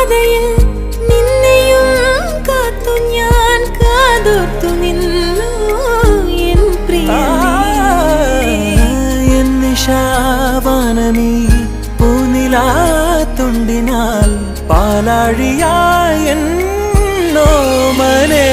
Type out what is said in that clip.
പാതയിൽ നിന്നെയും കാത്തു ഞാൻ കാതോർത്തു നിന്നു എൻ പ്രിയനേ. എൻ നിശാവാനമീ പൂനിലാത്തുണ്ടിനാൽ പാലാഴിയായ എന്നോമനേ.